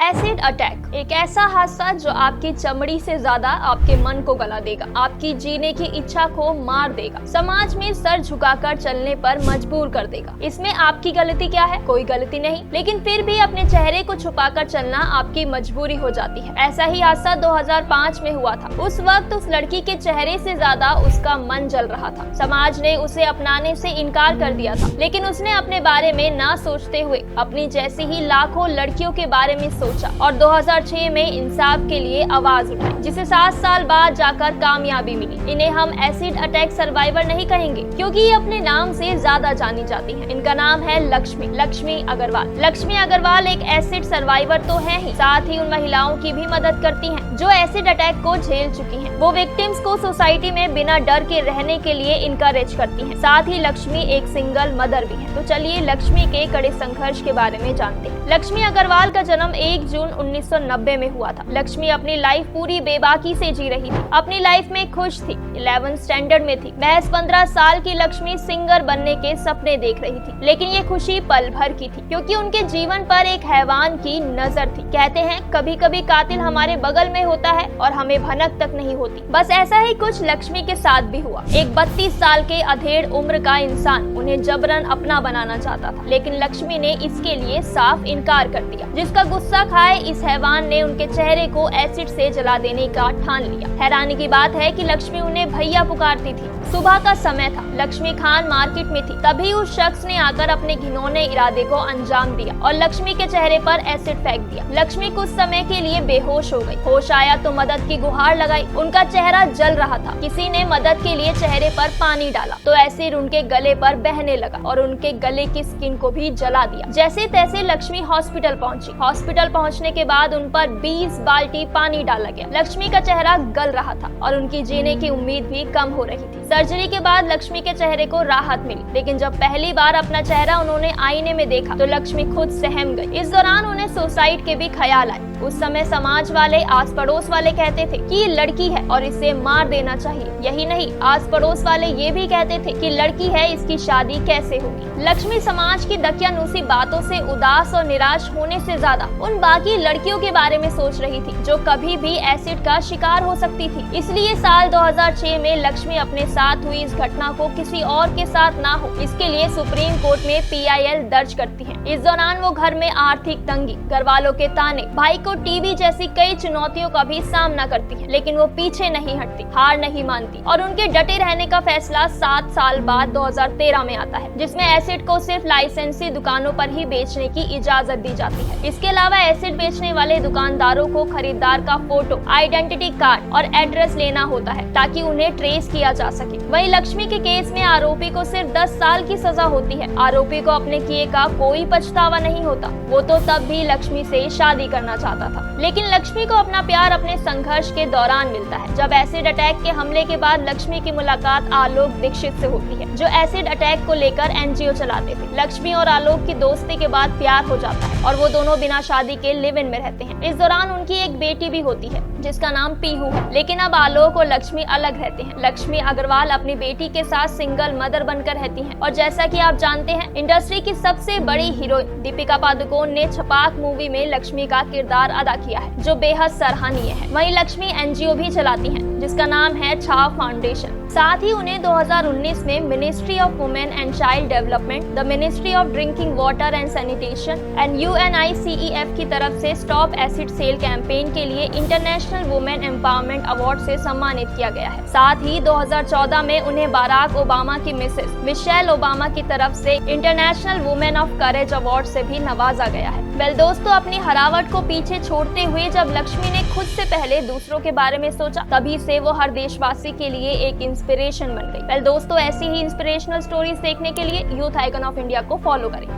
Acid attack एक ऐसा हादसा जो आपकी चमड़ी से ज्यादा आपके मन को गला देगा, आपकी जीने की इच्छा को मार देगा, समाज में सर झुकाकर चलने पर मजबूर कर देगा। इसमें आपकी गलती क्या है? कोई गलती नहीं, लेकिन फिर भी अपने चेहरे को छुपाकर चलना आपकी मजबूरी हो जाती है। ऐसा ही हादसा 2005 में हुआ था। उस वक्त उस लड़की के चेहरे से ज्यादा उसका मन जल रहा था। समाज ने उसे अपनाने से इनकार कर दिया था, लेकिन उसने अपने बारे में ना सोचते हुए अपनी जैसी ही लाखों लड़कियों के बारे में सोचा और 2006 में इंसाफ के लिए आवाज उठाई, जिसे 7 साल बाद जाकर कामयाबी मिली। इन्हें हम एसिड अटैक सर्वाइवर नहीं कहेंगे, क्योंकि ये अपने नाम से ज्यादा जानी जाती हैं। इनका नाम है लक्ष्मी अग्रवाल। लक्ष्मी अग्रवाल एक एसिड सर्वाइवर तो है ही, साथ ही उन महिलाओं की भी मदद करती हैं जो एसिड अटैक को झेल चुकी हैं। वो विक्टिम्स को सोसाइटी में बिना डर के रहने के लिए इनकरेज करती हैं। साथ ही लक्ष्मी एक सिंगल मदर भी है। तो चलिए लक्ष्मी के कड़े संघर्ष के बारे में जानते हैं। लक्ष्मी अग्रवाल का जन्म 1 जून 1990 में हुआ था। लक्ष्मी अपनी लाइफ पूरी बेबाकी से जी रही थी, अपनी लाइफ में खुश थी। 11th स्टैंडर्ड में थी। महज 15 साल की लक्ष्मी सिंगर बनने के सपने देख रही थी, लेकिन ये खुशी पल भर की थी, क्योंकि उनके जीवन पर एक हैवान की नजर थी। कहते हैं कभी कभी कातिल हमारे बगल में होता है और हमें भनक तक नहीं होती। बस ऐसा ही कुछ लक्ष्मी के साथ भी हुआ। एक 32 साल के अधेड़ उम्र का इंसान उन्हें जबरन अपना बनाना चाहता था, लेकिन लक्ष्मी ने इसके लिए साफ इनकार कर दिया। जिसका गुस्सा खाए इस हैवान ने उनके चेहरे को एसिड से जला देने का ठान लिया। हैरानी की बात है कि लक्ष्मी उन्हें भैया पुकारती थी। सुबह का समय था, लक्ष्मी खान मार्केट में थी। तभी उस शख्स ने आकर अपने घिनौने इरादे को अंजाम दिया और लक्ष्मी के चेहरे पर एसिड फेंक दिया। लक्ष्मी कुछ समय के लिए बेहोश हो गई। होश आया तो मदद की गुहार लगाई। उनका चेहरा जल रहा था। किसी ने मदद के लिए चेहरे पर पानी डाला तो एसिड उनके गले पर बहने लगा और उनके गले की स्किन को भी जला दिया। जैसे तैसे लक्ष्मी हॉस्पिटल पहुंची। हॉस्पिटल पहुंचने के बाद उन पर 20 बाल्टी पानी डाला गया। लक्ष्मी का चेहरा गल रहा था और उनकी जीने की उम्मीद भी कम हो रही थी। सर्जरी के बाद लक्ष्मी के चेहरे को राहत मिली, लेकिन जब पहली बार अपना चेहरा उन्होंने आईने में देखा तो लक्ष्मी खुद सहम गई। इस दौरान उन्हें सुसाइड के भी ख्याल आए। उस समय समाज वाले, आस पड़ोस वाले कहते थे कि ये लड़की है और इसे मार देना चाहिए। यही नहीं, आस पड़ोस वाले ये भी कहते थे कि लड़की है, इसकी शादी कैसे होगी। लक्ष्मी समाज की दकियानूसी बातों से उदास और निराश होने से ज्यादा उन बाकी लड़कियों के बारे में सोच रही थी जो कभी भी एसिड का शिकार हो सकती थी। इसलिए साल 2006 में लक्ष्मी अपने साथ हुई इस घटना को किसी और के साथ ना हो, इसके लिए सुप्रीम कोर्ट में PIL दर्ज करती है। इस दौरान वो घर में आर्थिक तंगी, घर वालों के ताने, भाई को टीबी जैसी कई चुनौतियों का भी सामना करती है, लेकिन वो पीछे नहीं हटती, हार नहीं मानती और उनके डटे रहने का फैसला 7 साल बाद 2013 में आता है, जिसमें एसिड को सिर्फ लाइसेंसी दुकानों पर ही बेचने की इजाजत दी जाती है। इसके अलावा एसिड बेचने वाले दुकानदारों को खरीदार का फोटो, आइडेंटिटी कार्ड और एड्रेस लेना होता है ताकि उन्हें ट्रेस किया जा सके। वहीं लक्ष्मी के केस में आरोपी को सिर्फ 10 साल की सजा होती है। आरोपी को अपने किए का कोई पछतावा नहीं होता। वो तो तब भी लक्ष्मी से शादी करना चाहता था, लेकिन लक्ष्मी को अपना प्यार अपने संघर्ष के दौरान मिलता है। जब एसिड अटैक के हमले के बाद लक्ष्मी की मुलाकात आलोक दीक्षित से होती है, जो एसिड अटैक को लेकर NGO चलाते थे। लक्ष्मी और आलोक की दोस्ती के बाद प्यार हो जाता है और वो दोनों बिना शादी के लिव इन में रहते हैं। इस दौरान उनकी एक बेटी भी होती है जिसका नाम पीहू है, लेकिन अब आलोक और लक्ष्मी अलग रहते हैं। लक्ष्मी अग्रवाल अपनी बेटी के साथ सिंगल मदर बनकर रहती हैं और जैसा कि आप जानते हैं, इंडस्ट्री की सबसे बड़ी हीरोइन दीपिका पादुकोण ने छपाक मूवी में लक्ष्मी का किरदार अदा किया है, जो बेहद सराहनीय है। वहीं लक्ष्मी NGO भी चलाती हैं जिसका नाम है छाव फाउंडेशन। साथ ही उन्हें 2019 में ministry of women and child development, the ministry of drinking water and sanitation and UNICEF की तरफ से स्टॉप एसिड सेल कैंपेन के लिए इंटरनेशनल वुमेन एम्पावरमेंट अवार्ड से सम्मानित किया गया है। साथ ही 2014 में उन्हें बाराक ओबामा की मिसेस मिशेल ओबामा की तरफ से international women of courage award से भी नवाजा गया है। वेल दोस्तों, अपनी हरावट को पीछे छोड़ते हुए जब लक्ष्मी ने खुद से पहले दूसरों के बारे में सोचा, तभी से वो हर देशवासी के लिए एक इंस्पिरेशन बन गई। वेल दोस्तों, ऐसी ही इंस्पिरेशनल स्टोरीज देखने के लिए यूथ आइकन ऑफ इंडिया को फॉलो करें।